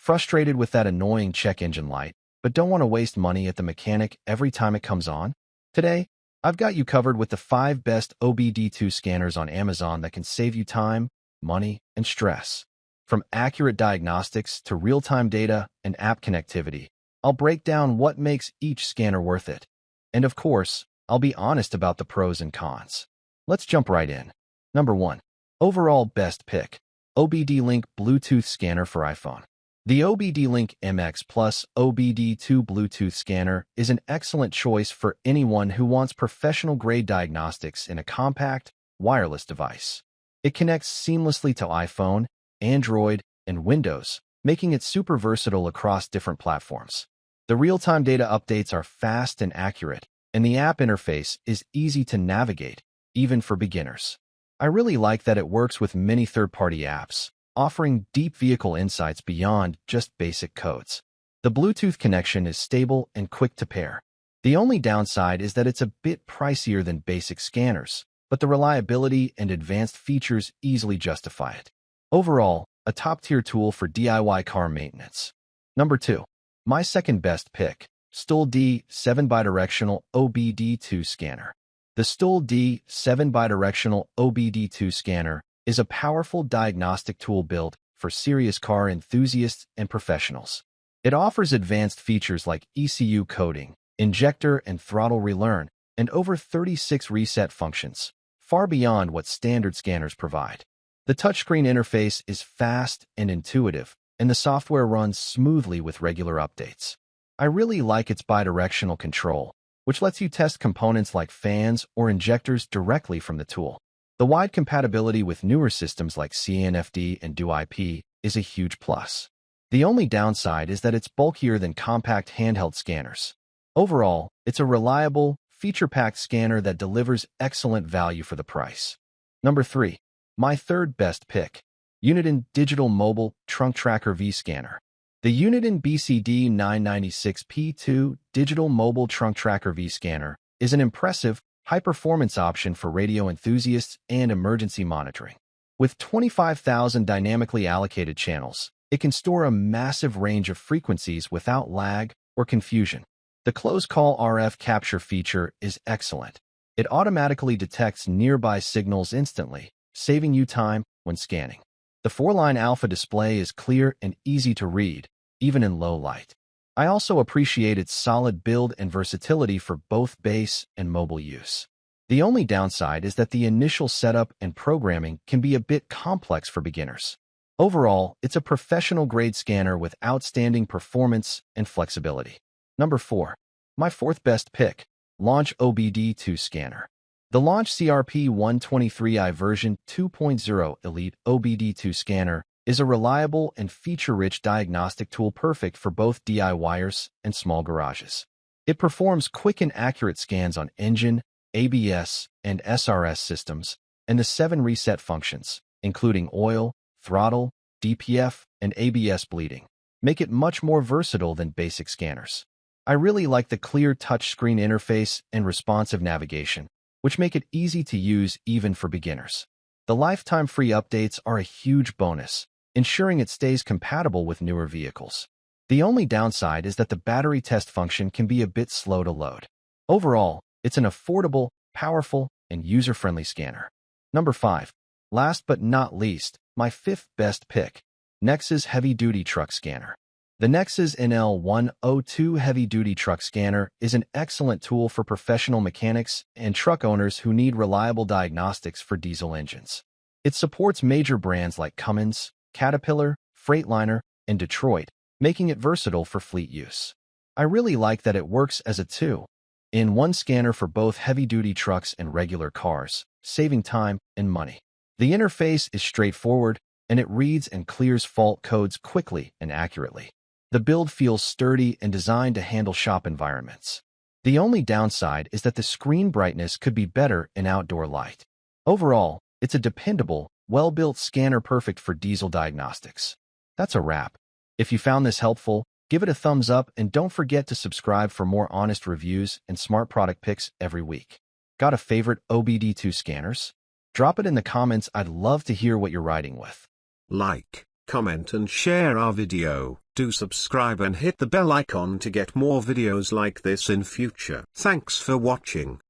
Frustrated with that annoying check engine light, but don't want to waste money at the mechanic every time it comes on? Today, I've got you covered with the 5 best OBD2 scanners on Amazon that can save you time, money, and stress. From accurate diagnostics to real-time data and app connectivity, I'll break down what makes each scanner worth it. And of course, I'll be honest about the pros and cons. Let's jump right in. Number 1. Overall best pick. OBD-Link Bluetooth Scanner for iPhone. The OBD-Link MX Plus OBD2 Bluetooth Scanner is an excellent choice for anyone who wants professional-grade diagnostics in a compact, wireless device. It connects seamlessly to iPhone, Android, and Windows, making it super versatile across different platforms. The real-time data updates are fast and accurate, and the app interface is easy to navigate, even for beginners. I really like that it works with many third-party apps, offering deep vehicle insights beyond just basic codes. The Bluetooth connection is stable and quick to pair. The only downside is that it's a bit pricier than basic scanners, but the reliability and advanced features easily justify it. Overall, a top-tier tool for DIY car maintenance. Number 2. My second best pick, Xtool D7 Bidirectional OBD2 Scanner. The Xtool D7 Bidirectional OBD2 Scanner is a powerful diagnostic tool built for serious car enthusiasts and professionals. It offers advanced features like ECU coding, injector and throttle relearn, and over 36 reset functions, far beyond what standard scanners provide. The touchscreen interface is fast and intuitive, and the software runs smoothly with regular updates. I really like its bidirectional control, which lets you test components like fans or injectors directly from the tool. The wide compatibility with newer systems like CNFD and DUI-IP is a huge plus. The only downside is that it's bulkier than compact handheld scanners. Overall, it's a reliable, feature-packed scanner that delivers excellent value for the price. Number 3. My third best pick, Uniden Digital Mobile Trunk Tracker V Scanner. The Uniden BCD996P2 Digital Mobile Trunk Tracker V Scanner is an impressive, high-performance option for radio enthusiasts and emergency monitoring. With 25,000 dynamically allocated channels, it can store a massive range of frequencies without lag or confusion. The close-call RF capture feature is excellent. It automatically detects nearby signals instantly, saving you time when scanning. The 4-line alpha display is clear and easy to read, even in low light. I also appreciate its solid build and versatility for both base and mobile use. The only downside is that the initial setup and programming can be a bit complex for beginners. Overall, it's a professional-grade scanner with outstanding performance and flexibility. Number 4. My fourth best pick, Launch OBD2 Scanner. The Launch CRP123i version 2.0 Elite OBD2 Scanner is a reliable and feature-rich diagnostic tool perfect for both DIYers and small garages. It performs quick and accurate scans on engine, ABS, and SRS systems, and the 7 reset functions, including oil, throttle, DPF, and ABS bleeding, make it much more versatile than basic scanners. I really like the clear touchscreen interface and responsive navigation, which make it easy to use even for beginners. The lifetime free updates are a huge bonus, ensuring it stays compatible with newer vehicles. The only downside is that the battery test function can be a bit slow to load. Overall, it's an affordable, powerful, and user-friendly scanner. Number 5. Last but not least, my fifth best pick, Nexus Heavy Duty Truck Scanner. The Nexus NL102 Heavy Duty Truck Scanner is an excellent tool for professional mechanics and truck owners who need reliable diagnostics for diesel engines. It supports major brands like Cummins, Caterpillar, Freightliner, and Detroit, making it versatile for fleet use. I really like that it works as a 2-in-1 scanner for both heavy-duty trucks and regular cars, saving time and money. The interface is straightforward, and it reads and clears fault codes quickly and accurately. The build feels sturdy and designed to handle shop environments. The only downside is that the screen brightness could be better in outdoor light. Overall, it's a dependable, well-built scanner perfect for diesel diagnostics. That's a wrap. If you found this helpful, give it a thumbs up and don't forget to subscribe for more honest reviews and smart product picks every week. Got a favorite OBD2 scanners? Drop it in the comments. I'd love to hear what you're riding with. Like, comment and share our video. Do subscribe and hit the bell icon to get more videos like this in future. Thanks for watching.